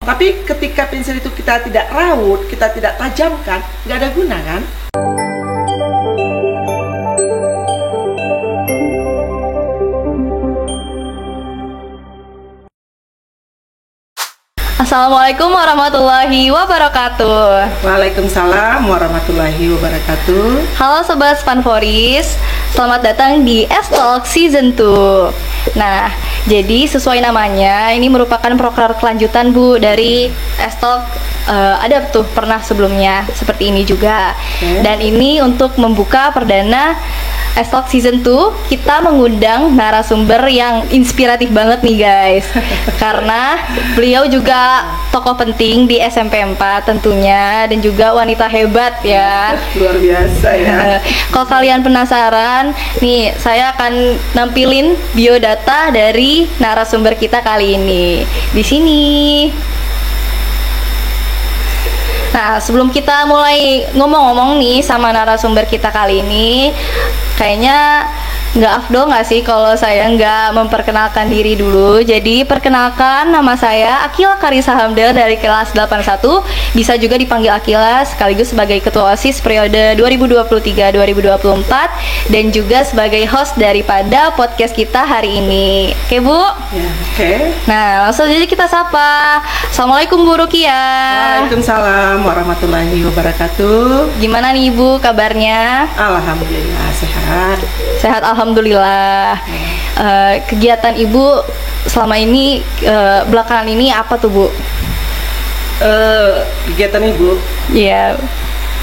Tapi ketika pensil itu kita tidak raut, kita tidak tajamkan, nggak ada guna kan? Assalamualaikum warahmatullahi wabarakatuh. Waalaikumsalam warahmatullahi wabarakatuh. Halo Sobat Spanforis, selamat datang di S-Talk Season 2. Nah, jadi sesuai namanya, ini merupakan program kelanjutan Bu dari S-Talk. Ada tuh pernah sebelumnya seperti ini juga. Dan ini untuk membuka perdana S-Talk Season 2, kita mengundang narasumber yang inspiratif banget nih guys. Karena beliau juga tokoh penting di SMP 4 tentunya, dan juga wanita hebat ya. Luar biasa ya. Kalau kalian penasaran, nih saya akan nampilin biodata dari narasumber kita kali ini. Di sini. Nah, sebelum kita mulai ngomong-ngomong nih sama narasumber kita kali ini, kayaknya nggak afdol nggak sih kalau saya nggak memperkenalkan diri dulu. Jadi perkenalkan, nama saya Akila Karisa Hamdel dari kelas 81, bisa juga dipanggil Akila, sekaligus sebagai ketua OSIS periode 2023-2024 dan juga sebagai host daripada podcast kita hari ini. Oke Bu? Ya, oke. Nah, langsung aja kita sapa. Assalamualaikum Bu Rukia. Waalaikumsalam warahmatullahi wabarakatuh. Gimana nih Ibu kabarnya? Alhamdulillah sehat. Sehat alhamdulillah. Kegiatan Ibu selama ini belakangan ini apa tuh Bu? Kegiatan Ibu? Iya.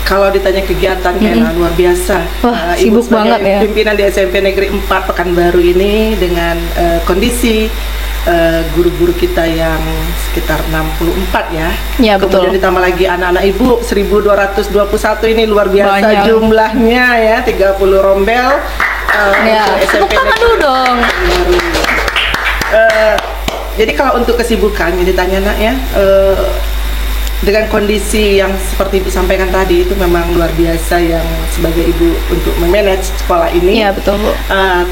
Kalau ditanya kegiatan kayaknya luar biasa. Wah, Ibu sibuk banget ya. pimpinan di SMP Negeri 4 Pekanbaru ini dengan kondisi guru-guru kita yang sekitar 64 ya. Ya, betul. Kemudian ditambah lagi anak-anak Ibu 1221 ini luar biasa Banyak. jumlahnya ya, 30 rombel. Ya, untuk tepuk tangan dulu dong. Jadi kalau untuk kesibukan yang ditanya Nak ya, dengan kondisi yang seperti Ibu sampaikan tadi itu memang luar biasa yang sebagai Ibu untuk memanage sekolah ini. Iya betul Bu.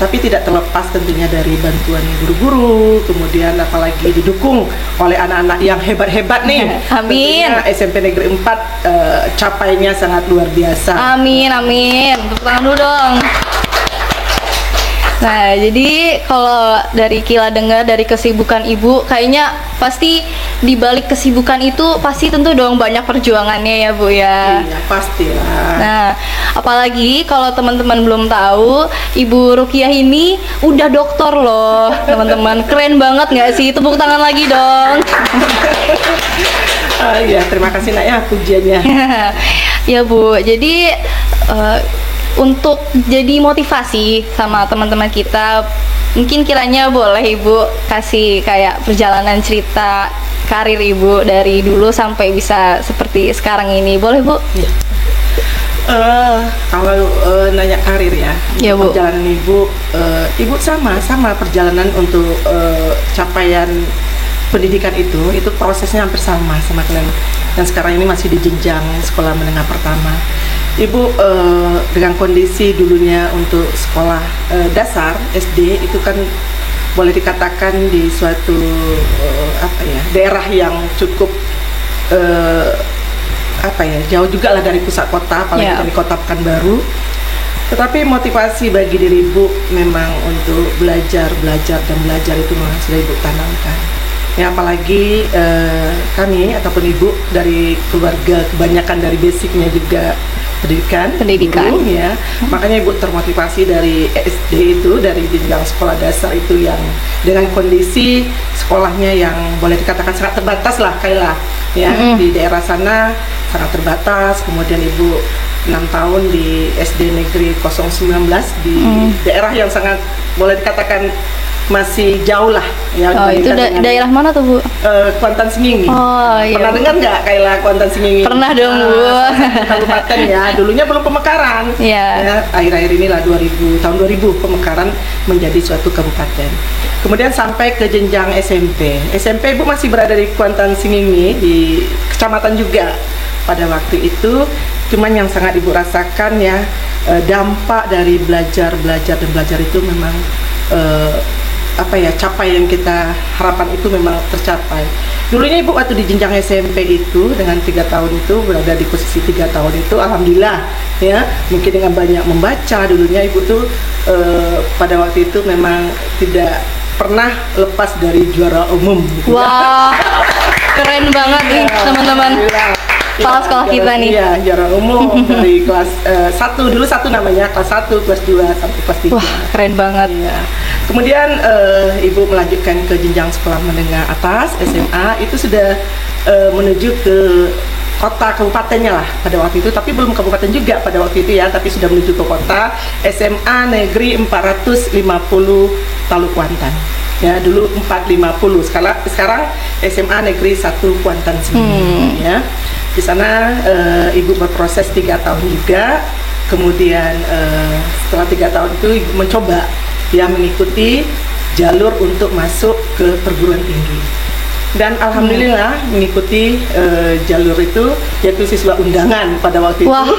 Tapi tidak terlepas tentunya dari bantuan guru-guru, kemudian apalagi didukung oleh anak-anak yang hebat-hebat nih. Amin. Tentunya SMP Negeri 4 capainya sangat luar biasa. Amin amin. Tepuk tangan dulu dong. Nah, jadi kalau dari Kila dengar dari kesibukan Ibu, kayaknya pasti di balik kesibukan itu pasti tentu dong banyak perjuangannya ya Bu ya. Iya, pastilah. Nah, apalagi kalau teman-teman belum tahu, Ibu Rukiah ini udah doktor loh, teman-teman. Keren banget nggak sih? Tepuk tangan lagi dong. Iya, terima kasih Nak ya pujiannya. Ya Bu, jadi untuk jadi motivasi sama teman-teman kita, mungkin kiranya boleh Ibu kasih kayak perjalanan cerita karir Ibu dari dulu sampai bisa seperti sekarang ini, boleh Bu? Ya. Kalau nanya karir ya, Ya, Bu. perjalanan Ibu sama perjalanan untuk capaian pendidikan itu prosesnya hampir sama kalian. Dan sekarang ini masih di jenjang sekolah menengah pertama. Ibu dengan kondisi dulunya untuk sekolah dasar SD itu kan boleh dikatakan di suatu daerah yang cukup jauh juga lah dari pusat kota, apalagi dari kota Pekanbaru. Tetapi motivasi bagi diri Ibu memang untuk belajar itu memang sudah Ibu tanamkan. Ya, apalagi kami ataupun Ibu dari keluarga kebanyakan dari basicnya juga pendidikan guru, ya. Makanya Ibu termotivasi dari SD itu, dari jenjang sekolah dasar itu yang dengan kondisi sekolahnya yang boleh dikatakan sangat terbatas lah Kaila ya. Di daerah sana sangat terbatas. Kemudian Ibu 6 tahun di SD Negeri 019 di daerah yang sangat boleh dikatakan masih jauh lah ya. Oh, itu daerah mana tuh Bu? Kuantan Sengingi. Oh iya. Pernah dengar nggak Kaila Kuantan Sengingi? Pernah dong Bu. Kabupaten ya. Dulunya belum pemekaran. Iya. Ya, akhir-akhir inilah tahun 2000 pemekaran menjadi suatu kabupaten. Kemudian sampai ke jenjang SMP. SMP Ibu masih berada di Kuantan Sengingi di kecamatan juga pada waktu itu. Cuman yang sangat Ibu rasakan ya, dampak dari belajar itu memang capai yang kita harapkan itu memang tercapai. Dulunya ibu waktu di jenjang SMP itu dengan 3 tahun itu berada di posisi 3 tahun itu alhamdulillah ya, mungkin dengan banyak membaca. Dulunya ibu tuh pada waktu itu memang tidak pernah lepas dari juara umum gitu. Wah, keren banget nih teman-teman. Kepala sekolah kita nih. Iya, juara umum dari kelas 1 dulu, namanya kelas 1, kelas 2 sampai kelas 3. Wah, keren banget. Iya. Kemudian ibu melanjutkan ke jenjang sekolah menengah atas SMA, itu sudah menuju ke kota kabupatennya lah pada waktu itu, tapi belum kabupaten juga pada waktu itu ya, tapi sudah menuju ke kota. SMA Negeri 450 Taluk Kuantan. Ya, dulu 450. Sekarang SMA Negeri 1 Kuantan sendiri ya. Di sana ibu berproses 3 tahun juga. Kemudian setelah 3 tahun itu ibu mencoba ya mengikuti jalur untuk masuk ke perguruan tinggi. Dan alhamdulillah mengikuti jalur itu, yaitu siswa undangan pada waktu Wah. itu.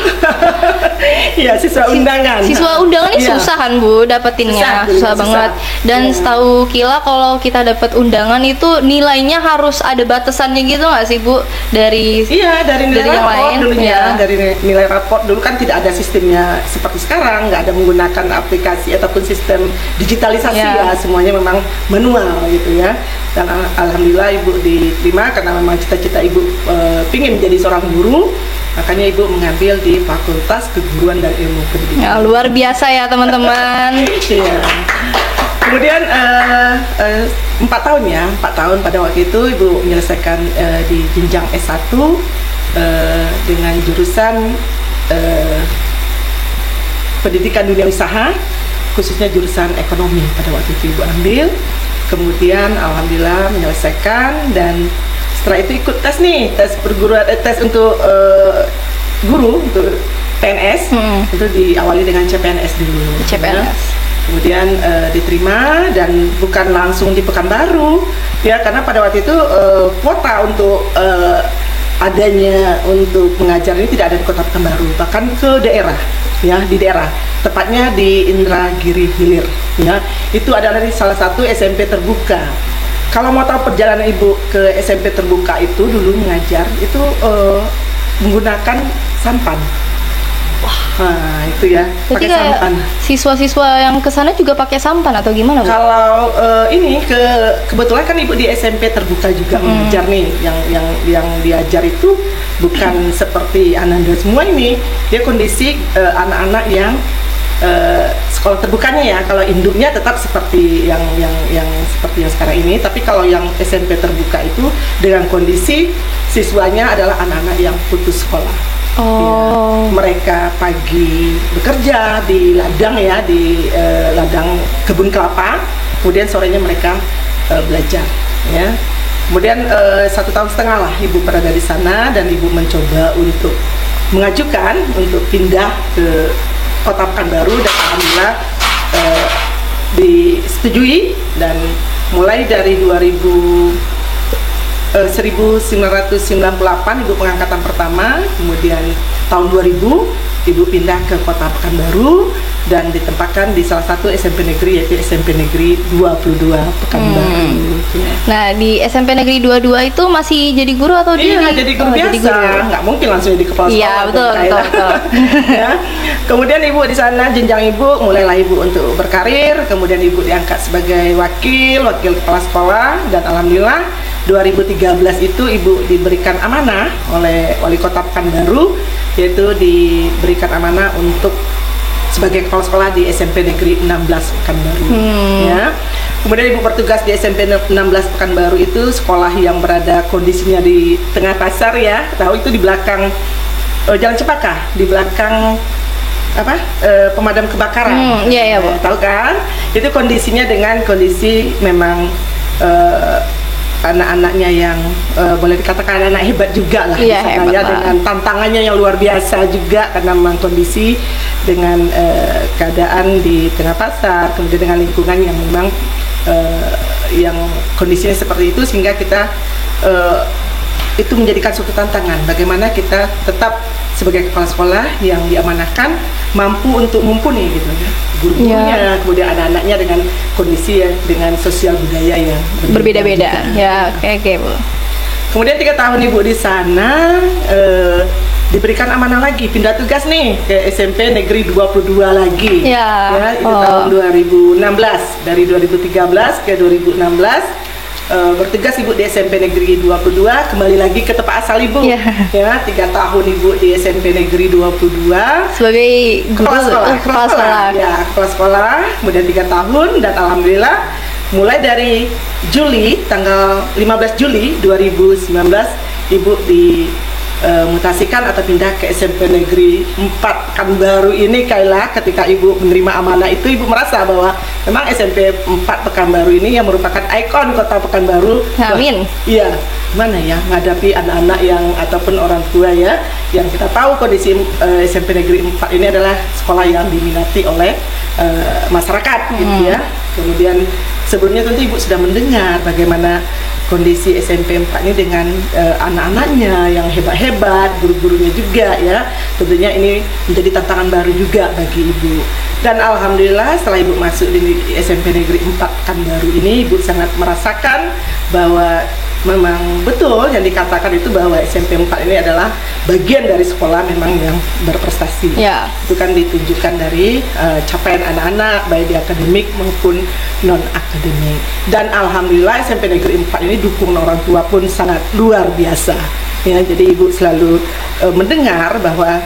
Ya, siswa undangan. Siswa undangan ini susah kan Bu dapetinnya, susah banget. Dan setahu Kila kalau kita dapat undangan itu nilainya harus ada batasannya gitu nggak sih Bu? Dari dari nilai yang raport lain dulunya, dari nilai raport dulu kan tidak ada sistemnya seperti sekarang, nggak ada menggunakan aplikasi ataupun sistem digitalisasi ya, semuanya memang manual gitu ya. Dan alhamdulillah ibu diterima karena memang cita-cita ibu pingin menjadi seorang guru, makanya ibu mengambil di Fakultas Keguruan dan Ilmu Pendidikan. Ya, luar biasa ya teman-teman. Iya. Kemudian 4 tahun pada waktu itu ibu menyelesaikan di jenjang S1 dengan jurusan pendidikan dunia usaha, khususnya jurusan ekonomi pada waktu itu ibu ambil. Kemudian alhamdulillah menyelesaikan, dan setelah itu ikut tes perguruan, tes untuk guru untuk PNS. Itu diawali dengan CPNS dulu. CPNS. Ya. Kemudian diterima dan bukan langsung di Pekanbaru ya, karena pada waktu itu kuota untuk adanya untuk mengajar ini tidak ada di Kota Pekanbaru, bahkan ke daerah ya, di daerah, tepatnya di Indragiri Hilir ya. Itu adalah salah satu SMP terbuka. Kalau mau tahu perjalanan ibu ke SMP terbuka itu dulu mengajar itu menggunakan sampan. Wah, nah itu ya, pakai sampan. Siswa-siswa yang ke sana juga pakai sampan atau gimana Bu? Kalau ini kebetulan kan ibu di SMP terbuka juga mengajar nih, yang diajar itu bukan seperti Ananda semua ini, dia kondisi anak-anak yang sekolah terbukanya ya. Kalau induknya tetap seperti yang seperti yang sekarang ini, tapi kalau yang SMP terbuka itu dengan kondisi siswanya adalah anak-anak yang putus sekolah. Ya, mereka pagi bekerja di ladang ya, di ladang kebun kelapa, kemudian sorenya mereka belajar ya. Kemudian 1,5 tahun lah ibu berada di sana, dan ibu mencoba untuk mengajukan untuk pindah ke Kota Pekanbaru, dan alhamdulillah disetujui. Dan mulai dari 1998 ibu pengangkatan pertama, kemudian tahun 2000 ibu pindah ke Kota Pekanbaru dan ditempatkan di salah satu SMP negeri, yaitu SMP Negeri 22 Pekanbaru. Nah, di SMP Negeri 22 itu masih jadi guru atau Iya, jadi guru biasa, nggak mungkin langsung jadi kepala sekolah. Iya, betul. Ya. Kemudian ibu di sana, jenjang ibu mulailah ibu untuk berkarir, kemudian ibu diangkat sebagai wakil kepala sekolah, dan alhamdulillah 2013 itu ibu diberikan amanah oleh Wali Kota Pekanbaru, yaitu diberikan amanah untuk sebagai kepala sekolah di SMP Negeri 16 Pekanbaru. Ya. Kemudian ibu bertugas di SMP 16 Pekanbaru, itu sekolah yang berada kondisinya di tengah pasar ya. Tahu itu di belakang Jalan Cepaka, di belakang pemadam kebakaran. Iya Bu. Tahu kan? Itu kondisinya dengan kondisi memang anak-anaknya yang boleh dikatakan anak hebat juga lah, hebat ya, dengan tantangannya yang luar biasa juga, karena memang kondisi dengan keadaan di tengah pasar, kemudian dengan lingkungan yang memang yang kondisinya seperti itu, sehingga kita itu menjadikan suatu tantangan. Bagaimana kita tetap sebagai kepala sekolah yang diamanahkan mampu untuk mumpuni gitu ya, guru-gurunya, kemudian anak-anaknya dengan kondisi dengan sosial budaya yang berbeda-beda. Ya, oke Bu. Kemudian 3 tahun Ibu di sana diberikan amanah lagi, pindah tugas nih ke SMP Negeri 22 lagi. Ya, itu tahun 2016, dari 2013 ke 2016 bertugas Ibu di SMP Negeri 22, kembali lagi ke tempat asal Ibu. Ya, 3 tahun Ibu di SMP Negeri 22 sebagai guru kepala sekolah. Ya, kepala sekolah, kemudian 3 tahun, dan alhamdulillah mulai dari tanggal 15 Juli 2019 Ibu mutasikan atau pindah ke SMP Negeri 4 Pekanbaru ini. Kayla, ketika Ibu menerima amanah itu, Ibu merasa bahwa memang SMP 4 Pekanbaru ini yang merupakan ikon kota Pekanbaru. Amin. Iya, mana ya menghadapi anak-anak yang ataupun orang tua ya, yang kita tahu kondisi SMP Negeri 4 ini adalah sekolah yang diminati oleh masyarakat gitu ya. Kemudian sebelumnya tentu Ibu sudah mendengar bagaimana kondisi SMP 4 ini dengan anak-anaknya yang hebat-hebat, guru-gurunya juga ya. Tentunya ini menjadi tantangan baru juga bagi Ibu. Dan alhamdulillah setelah Ibu masuk di SMP Negeri 4 Pekanbaru ini, Ibu sangat merasakan bahwa memang betul yang dikatakan itu bahwa SMP 4 ini adalah bagian dari sekolah memang yang berprestasi. Itu kan ditunjukkan dari capaian anak-anak baik di akademik maupun non akademik. Dan alhamdulillah SMP Negeri 4 ini dukungan orang tua pun sangat luar biasa. Ya, jadi Ibu selalu mendengar bahwa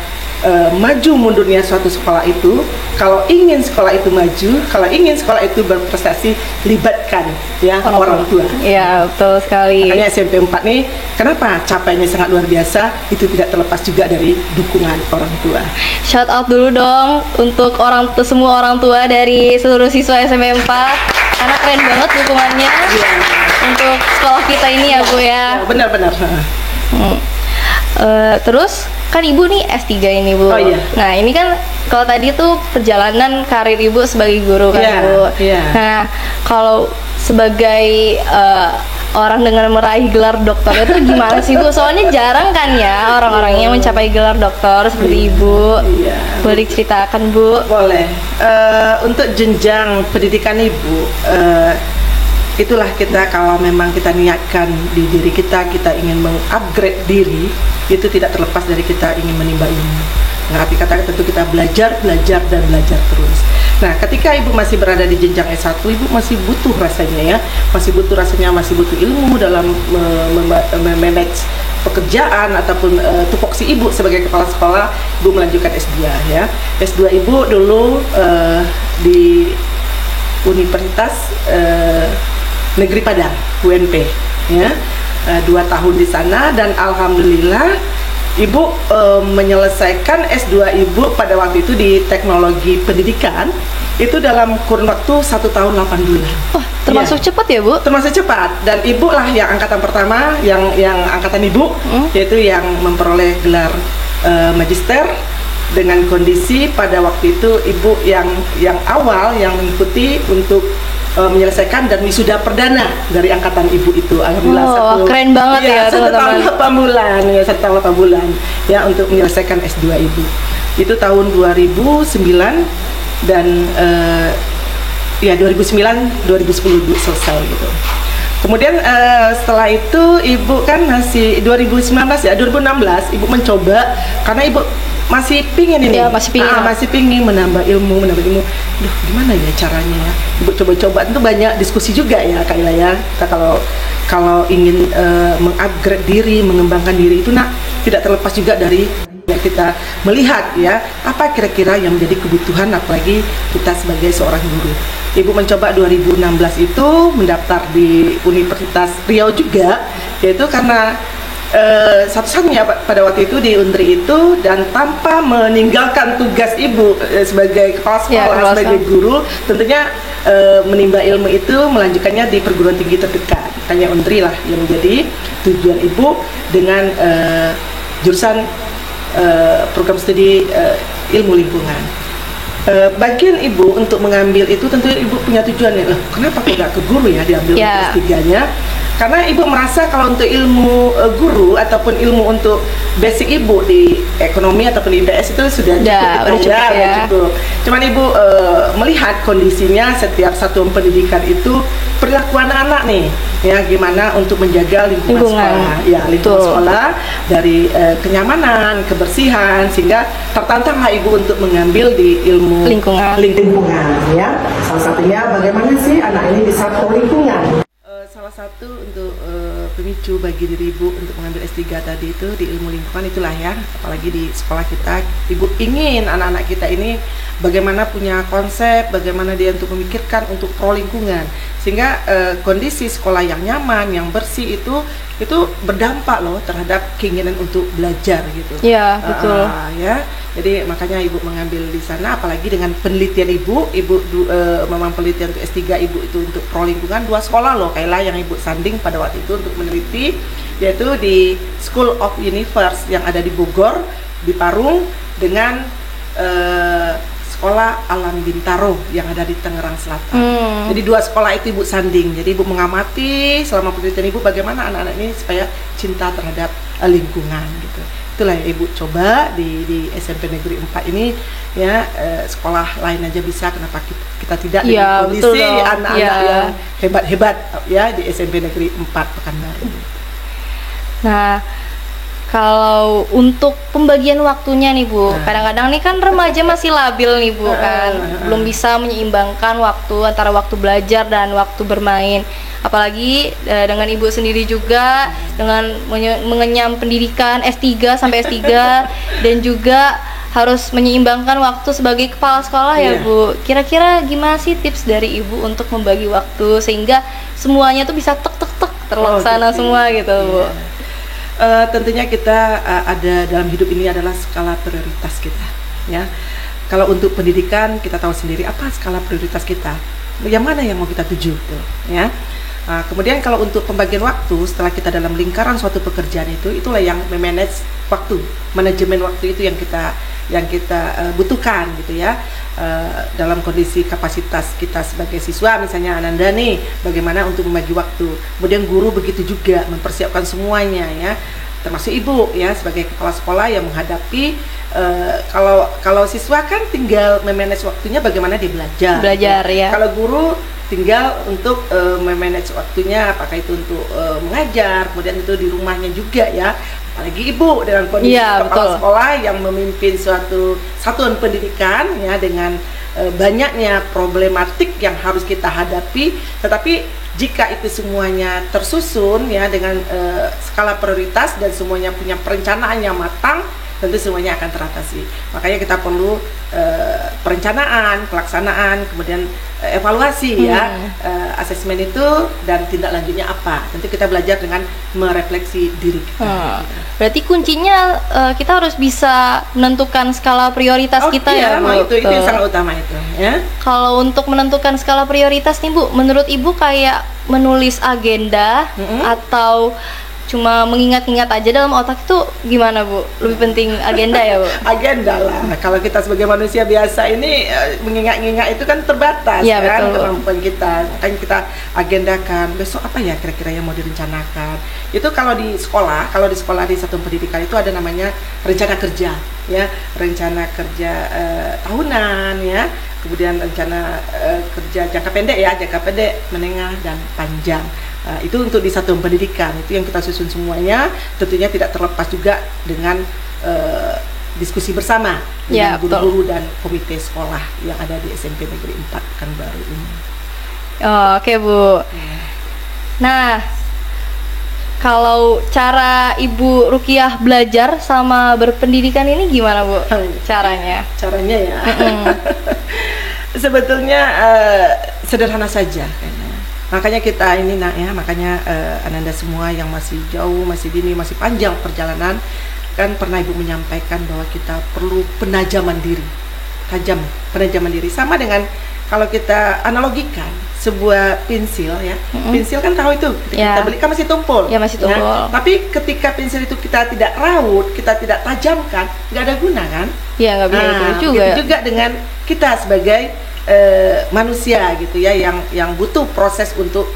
maju mundurnya suatu sekolah itu, kalau ingin sekolah itu maju, kalau ingin sekolah itu berprestasi, libatkan ya orang tua. Ya, betul sekali. Makanya SMP 4 nih, kenapa capaiannya sangat luar biasa, itu tidak terlepas juga dari dukungan orang tua. Shout out dulu dong untuk semua orang tua dari seluruh siswa SMP 4, karena keren banget dukungannya untuk sekolah kita ini ya Bu ya. Benar-benar. Terus kan Ibu nih S3 ini Bu. Nah ini kan kalau tadi tuh perjalanan karir Ibu sebagai guru kan Bu. Nah kalau sebagai orang dengan meraih gelar doktor itu gimana sih Bu? Soalnya jarang kan ya orang-orang yang mencapai gelar doktor seperti Ibu. Boleh ceritakan Bu? Boleh. Untuk jenjang pendidikan Ibu, itulah kita kalau memang kita niatkan di diri kita ingin mengupgrade diri, itu tidak terlepas dari kita ingin menimba ilmu. Nah, arti kata tentu kita belajar dan belajar terus. Nah, ketika Ibu masih berada di jenjang S1, Ibu masih butuh rasanya masih butuh ilmu dalam memanage pekerjaan ataupun tupoksi Ibu sebagai kepala sekolah. Ibu melanjutkan S2 ya. S2 Ibu dulu di Universitas Negeri Padang, UNP ya. 2 tahun di sana, dan alhamdulillah Ibu menyelesaikan S2 Ibu pada waktu itu di teknologi pendidikan itu dalam kurun waktu 1 tahun 8 bulan. Wah, termasuk cepat ya Bu? Termasuk cepat, dan Ibu lah yang angkatan pertama, yang angkatan Ibu yaitu yang memperoleh gelar magister, dengan kondisi pada waktu itu Ibu yang awal yang mengikuti untuk menyelesaikan dan wisuda perdana dari angkatan Ibu itu. Alhamdulillah. Keren banget ya teman-teman. 1 tahun 8 bulan ya, 1 tahun 8 bulan ya untuk menyelesaikan S2 Ibu. Itu tahun 2009 dan ya 2009 2010 Ibu selesai gitu. Kemudian setelah itu Ibu kan masih 2019 ya, 2016 Ibu mencoba, karena Ibu masih pingin ini, masih pingin menambah ilmu. Duh, gimana ya caranya ya? Ibu coba-coba, itu banyak diskusi juga ya Kayla ya. Kita kalau ingin mengupgrade diri, mengembangkan diri itu tidak terlepas juga dari ya kita melihat ya apa kira-kira yang menjadi kebutuhan, apalagi kita sebagai seorang guru. Ibu mencoba 2016 itu mendaftar di Universitas Riau juga, yaitu karena satu-satunya pada waktu itu di Untri itu, dan tanpa meninggalkan tugas Ibu sebagai kepala sekolah, sebagai guru, tentunya menimba ilmu itu melanjutkannya di perguruan tinggi terdekat. Hanya Untri lah yang menjadi tujuan Ibu dengan jurusan program studi ilmu lingkungan. Bagian Ibu untuk mengambil itu tentu Ibu punya tujuan ya, kenapa kok nggak ke guru ya diambil S3-nya? Karena ibu merasa kalau untuk ilmu guru ataupun ilmu untuk basic ibu di ekonomi ataupun di IDS itu sudah cukup ya. Cukup. Cuman ibu melihat kondisinya setiap satuan pendidikan itu perilaku anak-anak nih, ya gimana untuk menjaga lingkungan sekolah, ya lingkungan sekolah dari kenyamanan, kebersihan, sehingga tertantanglah ibu untuk mengambil di ilmu lingkungan, ya. Salah satunya bagaimana sih anak ini bisa pro lingkungan. Salah satu untuk pemicu bagi diri ibu untuk mengambil S3 tadi itu di ilmu lingkungan itulah ya, apalagi di sekolah kita, ibu ingin anak-anak kita ini bagaimana punya konsep, bagaimana dia untuk memikirkan untuk pro lingkungan, sehingga kondisi sekolah yang nyaman, yang bersih itu berdampak loh terhadap keinginan untuk belajar gitu. Iya, betul. Ya, jadi makanya ibu mengambil di sana, apalagi dengan penelitian ibu memang penelitian untuk S3 ibu itu untuk pro lingkungan 2 sekolah loh, kayak yang ibu sanding pada waktu itu untuk meneliti, yaitu di School of Universe yang ada di Bogor, di Parung, dengan sekolah Alam Bintaro yang ada di Tangerang Selatan. Jadi 2 sekolah itu ibu sanding. Jadi ibu mengamati selama penelitian ibu bagaimana anak-anak ini supaya cinta terhadap lingkungan gitu. Itulah yang ibu coba di SMP Negeri 4 ini ya, sekolah lain aja bisa, kenapa kita tidak dengan kondisi anak-anak yang hebat-hebat ya di SMP Negeri 4 Pekanbaru. Nah, kalau untuk pembagian waktunya nih Bu, kadang-kadang nih kan remaja masih labil nih Bu kan, belum bisa menyeimbangkan waktu antara waktu belajar dan waktu bermain. Apalagi dengan ibu sendiri juga dengan mengenyam pendidikan S3 sampai S3 dan juga harus menyeimbangkan waktu sebagai kepala sekolah ya Bu. Kira-kira gimana sih tips dari ibu untuk membagi waktu sehingga semuanya tuh bisa tek terlaksana semua gitu Bu? Tentunya kita ada dalam hidup ini adalah skala prioritas kita ya. Kalau untuk pendidikan kita tahu sendiri apa skala prioritas kita, yang mana yang mau kita tuju tuh ya. Kemudian kalau untuk pembagian waktu setelah kita dalam lingkaran suatu pekerjaan itulah yang memanage waktu, manajemen waktu itu yang kita butuhkan gitu ya. Dalam kondisi kapasitas kita sebagai siswa, misalnya Ananda nih, bagaimana untuk membagi waktu. Kemudian guru begitu juga mempersiapkan semuanya ya, termasuk ibu ya sebagai kepala sekolah yang menghadapi kalau siswa kan tinggal memanage waktunya bagaimana dia belajar ya. Kalau guru tinggal untuk memanage waktunya, apakah itu untuk mengajar, kemudian itu di rumahnya juga ya. Apalagi ibu dengan kondisi kepala sekolah yang memimpin suatu satuan pendidikan ya, dengan banyaknya problematik yang harus kita hadapi. Tetapi jika itu semuanya tersusun ya dengan skala prioritas dan semuanya punya perencanaan yang matang, tentu semuanya akan teratasi. Makanya kita perlu perencanaan, pelaksanaan, kemudian evaluasi ya, asesmen itu dan tindak lanjutnya apa. Nanti kita belajar dengan merefleksi diri kita. Berarti kuncinya kita harus bisa menentukan skala prioritas kita ya Bu. Itu yang sangat utama itu ya. Kalau untuk menentukan skala prioritas nih Bu, menurut Ibu kayak menulis agenda atau cuma mengingat-ingat aja dalam otak itu gimana Bu? Lebih penting agenda ya Bu? Agenda lah. Kalau kita sebagai manusia biasa ini mengingat-ingat itu kan terbatas ya, kan kemampuan kita. Makanya kita agendakan besok apa ya kira-kira yang mau direncanakan. Itu kalau di sekolah di satuan pendidikan itu ada namanya rencana kerja ya, rencana kerja tahunan ya. Kemudian rencana kerja jangka pendek, menengah dan panjang. Itu untuk di satuan pendidikan, itu yang kita susun semuanya. Tentunya tidak terlepas juga dengan diskusi bersama dengan guru-guru dan komite sekolah yang ada di SMP Negeri 4 Pekanbaru ini. Oke Bu. Nah, kalau cara Ibu Rukiah belajar sama berpendidikan ini gimana Bu? Caranya ya. Sebetulnya sederhana saja kayaknya. Makanya kita ini makanya Ananda semua yang masih jauh, masih dini, masih panjang perjalanan, kan pernah Ibu menyampaikan bahwa kita perlu penajaman diri, penajaman diri. Sama dengan kalau kita analogikan sebuah pensil ya, pensil kan tahu itu kita beli kan masih tumpul. Ya masih tumpul. Ya? Tapi ketika pensil itu kita tidak raut, kita tidak tajamkan, nggak ada guna kan? Iya nggak bisa juga. Begitu juga dengan kita sebagai manusia gitu ya, yang butuh proses untuk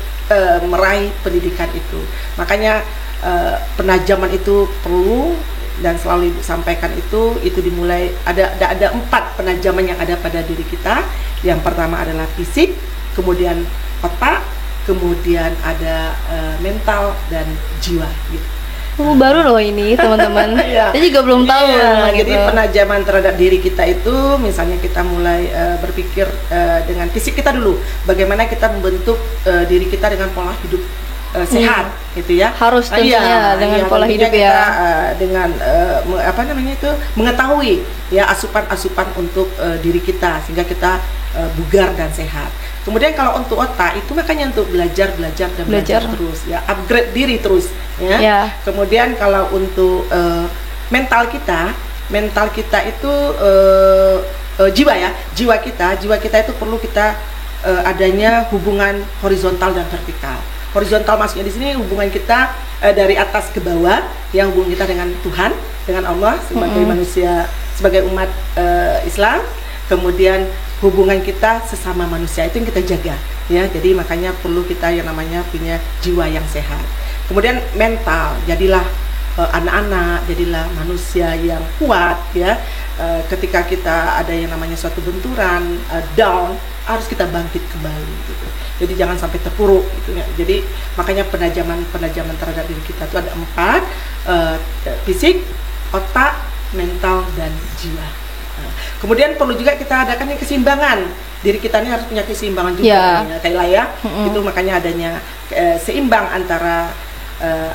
meraih pendidikan itu. Makanya penajaman itu perlu, dan selalu Ibu sampaikan itu dimulai ada 4 penajaman yang ada pada diri kita. Yang pertama adalah fisik, kemudian otak, kemudian ada mental dan jiwa gitu. Baru loh ini teman-teman. Iya. Saya juga belum tahu. Jadi gitu. penajaman terhadap diri kita itu, misalnya kita mulai berpikir dengan fisik kita dulu, bagaimana kita membentuk diri kita dengan pola hidup sehat, gitu ya. Harus tentunya dengan pola hidup kita, ya. dengan mengetahui ya asupan-asupan untuk diri kita sehingga kita bugar dan sehat. Kemudian kalau untuk otak itu makanya untuk belajar dan belajar terus ya, upgrade diri terus ya. Kemudian kalau untuk mental kita itu jiwa kita itu perlu kita adanya hubungan horizontal dan vertikal. Horizontal maksudnya di sini hubungan kita dari atas ke bawah, yang hubungan kita dengan Tuhan, dengan Allah sebagai manusia, sebagai umat Islam. Kemudian hubungan kita sesama manusia itu yang kita jaga ya. Jadi makanya perlu kita yang namanya punya jiwa yang sehat. Kemudian mental, jadilah anak-anak, jadilah manusia yang kuat ya. Ketika kita ada yang namanya suatu benturan, down, harus kita bangkit kembali gitu. Jadi jangan sampai terpuruk gitu ya. Jadi makanya penajaman terhadap diri kita itu ada 4, fisik, otak, mental, dan jiwa. Kemudian perlu juga kita adakan yang keseimbangan. Diri kita ini harus punya keseimbangan juga ya, Kayla ya. Itu makanya adanya seimbang antara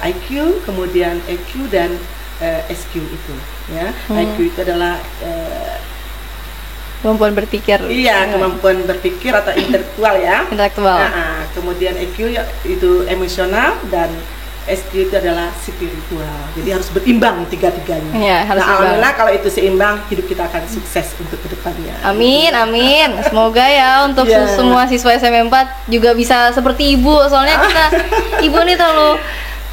IQ, kemudian EQ dan SQ itu ya. IQ itu adalah kemampuan berpikir. Iya, kemampuan berpikir atau intelektual ya. Intelektual. Kemudian EQ itu emosional, dan SQ itu adalah spiritual. Jadi harus berimbang tiga-tiganya. Ya, harus alhamdulillah kalau itu seimbang, hidup kita akan sukses untuk kedepannya. Amin, amin. Semoga ya untuk semua siswa SMP 4 juga bisa seperti Ibu. Soalnya Ibu nih terlalu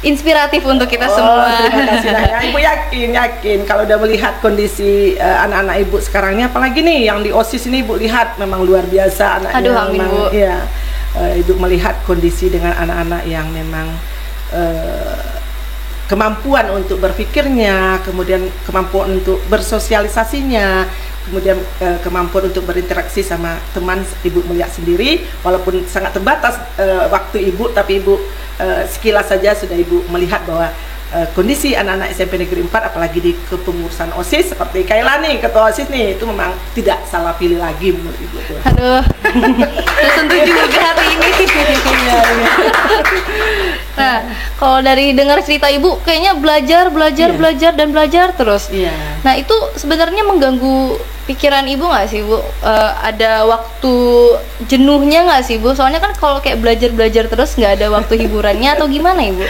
inspiratif untuk kita semua. Terima kasih ya. Ibu yakin kalau udah melihat kondisi anak-anak Ibu sekarang ini, apalagi nih yang di OSIS ini Ibu lihat memang luar biasa anaknya. Aduh, amin memang, Bu. Ya, Ibu melihat kondisi dengan anak-anak yang memang kemampuan untuk berpikirnya, kemudian kemampuan untuk bersosialisasinya, kemudian kemampuan untuk berinteraksi sama teman. Ibu melihat sendiri, walaupun sangat terbatas waktu Ibu, tapi Ibu sekilas saja sudah Ibu melihat bahwa kondisi anak-anak SMP Negeri 4, apalagi di kepengurusan OSIS seperti Kayla nih, ketua OSIS nih, itu memang tidak salah pilih lagi menurut Ibu tuh. Aduh, tersentuh juga hari ini. Nah, kalau dari dengar cerita Ibu, kayaknya belajar terus. Iya. Nah, itu sebenarnya mengganggu pikiran Ibu nggak sih Bu? Ada waktu jenuhnya nggak sih Bu? Soalnya kan kalau kayak belajar terus nggak ada waktu hiburannya atau gimana Ibu?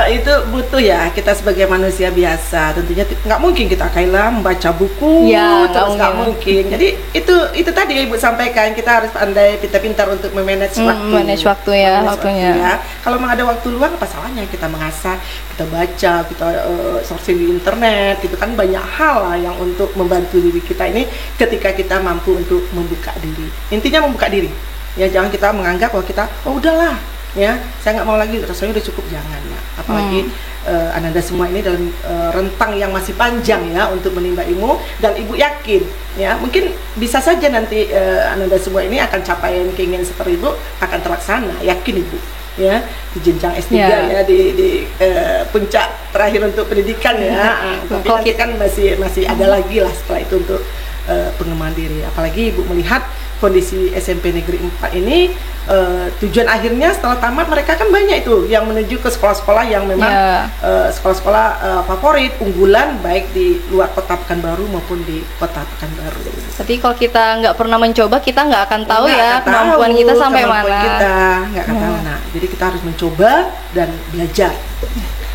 Itu butuh ya, kita sebagai manusia biasa tentunya nggak mungkin kita Kayla membaca buku terus, nggak mungkin. Jadi itu tadi Ibu sampaikan, kita harus pandai pintar-pintar untuk memanage waktu. Manage waktu ya, waktunya. Kalau memang ada waktu luang, apa salahnya kita mengasah, kita baca, kita searching di internet, itu kan banyak hal lah yang untuk membantu diri kita ini ketika kita mampu untuk membuka diri. Intinya membuka diri ya, jangan kita menganggap bahwa kita udahlah ya, saya nggak mau lagi, rasanya udah cukup, jangan ya. Apalagi Ananda semua ini dalam rentang yang masih panjang ya untuk menimba ilmu, dan Ibu yakin ya, mungkin bisa saja nanti Ananda semua ini akan capaian keinginan seperti Ibu akan terlaksana, yakin Ibu ya, di jenjang S3 ya, di puncak terakhir untuk pendidikan ya. Tapi nanti kan masih ada lagi lah setelah itu untuk pengembangan diri. Apalagi Ibu melihat kondisi SMP Negeri 4 ini, tujuan akhirnya setelah tamat mereka kan banyak itu yang menuju ke sekolah-sekolah yang memang sekolah-sekolah favorit, unggulan, baik di luar kota Pekanbaru maupun di kota Pekanbaru. Tapi kalau kita nggak pernah mencoba, kita nggak akan tahu kemampuan kita sampai mana. Kita nggak akan tahu. Nah, jadi kita harus mencoba dan belajar.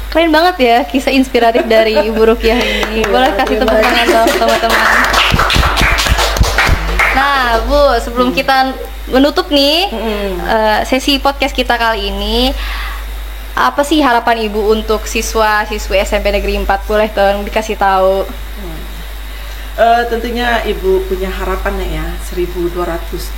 Keren banget ya kisah inspiratif dari Ibu Rukiah ini. Boleh kasih tepuk tangan dong teman-teman. Nah Bu, sebelum kita menutup nih sesi podcast kita kali ini, apa sih harapan Ibu untuk siswa-siswi SMP Negeri 4? Boleh dong dikasih tahu. Tentunya Ibu punya harapan ya, 1.221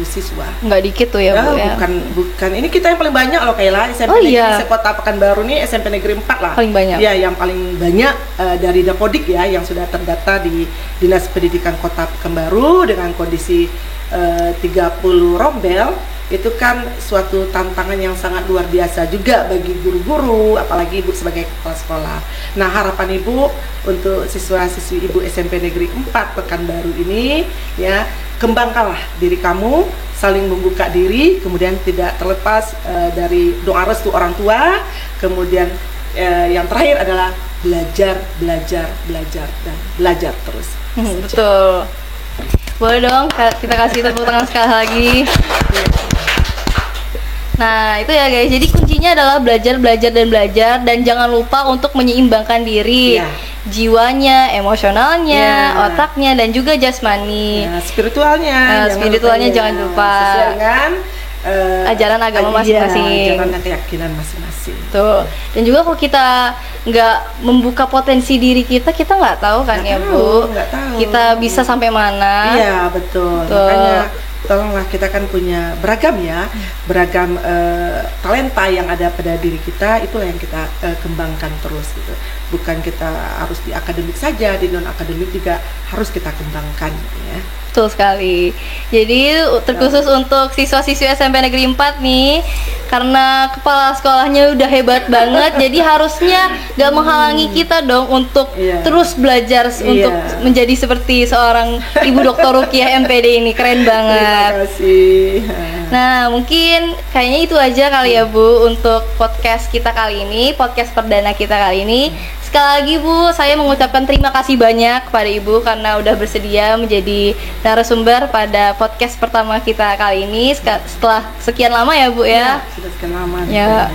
siswa. Nggak dikit tuh ya, Bu ya. Bukan. Ini kita yang paling banyak loh Kayla. SMP Negeri Sekota Pekanbaru nih SMP Negeri 4 lah. Paling banyak. Ya, yang paling banyak dari Dapodik ya, yang sudah terdata di Dinas Pendidikan Kota Pekanbaru dengan kondisi 30 rombel. Itu kan suatu tantangan yang sangat luar biasa juga bagi guru-guru, apalagi Ibu sebagai kepala sekolah. Nah, harapan Ibu untuk siswa-siswi Ibu SMP Negeri 4 Pekanbaru ini ya, kembangkanlah diri kamu, saling membuka diri, kemudian tidak terlepas dari doa restu orang tua, kemudian yang terakhir adalah belajar dan belajar terus. Betul. Boleh dong kita kasih tepuk tangan sekali lagi. Nah itu ya guys, jadi kuncinya adalah belajar dan jangan lupa untuk menyeimbangkan diri, jiwanya, emosionalnya, otaknya, dan juga jasmani, spiritualnya jangan lupa sesuai dengan ajaran agama masing-masing, ajaran dan keyakinan masing-masing. Tuh. Dan juga kalau kita nggak membuka potensi diri kita nggak tahu kan ya Bu, kita bisa sampai mana. Iya betul. Makanya tolonglah, kita kan punya beragam talenta yang ada pada diri kita, itulah yang kita kembangkan terus gitu. Bukan kita harus di akademik saja, di non akademik juga harus kita kembangkan gitu ya. Betul sekali. Jadi terkhusus untuk siswa-siswi SMP Negeri 4 nih, karena kepala sekolahnya udah hebat banget, jadi harusnya gak menghalangi kita dong untuk terus belajar untuk menjadi seperti seorang Ibu Dr. Rukiah MPD ini. Keren banget. Terima kasih. Nah, mungkin kayaknya itu aja kali ya Bu untuk podcast kita kali ini, podcast perdana kita kali ini. Sekali lagi Bu, saya mengucapkan terima kasih banyak kepada Ibu karena udah bersedia menjadi narasumber pada podcast pertama kita kali ini setelah sekian lama ya Bu ya. Sudah sekian lama. Ya.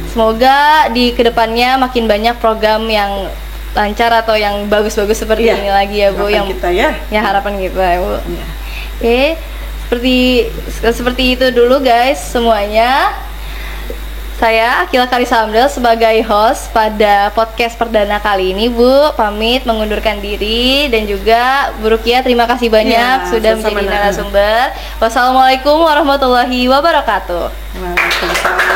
Semoga di kedepannya makin banyak program yang lancar atau yang bagus-bagus seperti ini lagi ya Bu. Harapan kita ya. Ya, harapan kita ya Bu. Oke, seperti itu dulu guys semuanya. Saya Akila Karisamdel sebagai host pada podcast perdana kali ini Bu, pamit mengundurkan diri, dan juga Bu Rukiah terima kasih banyak sudah menjadi narasumber. Wassalamualaikum warahmatullahi wabarakatuh. Waalaikumsalam.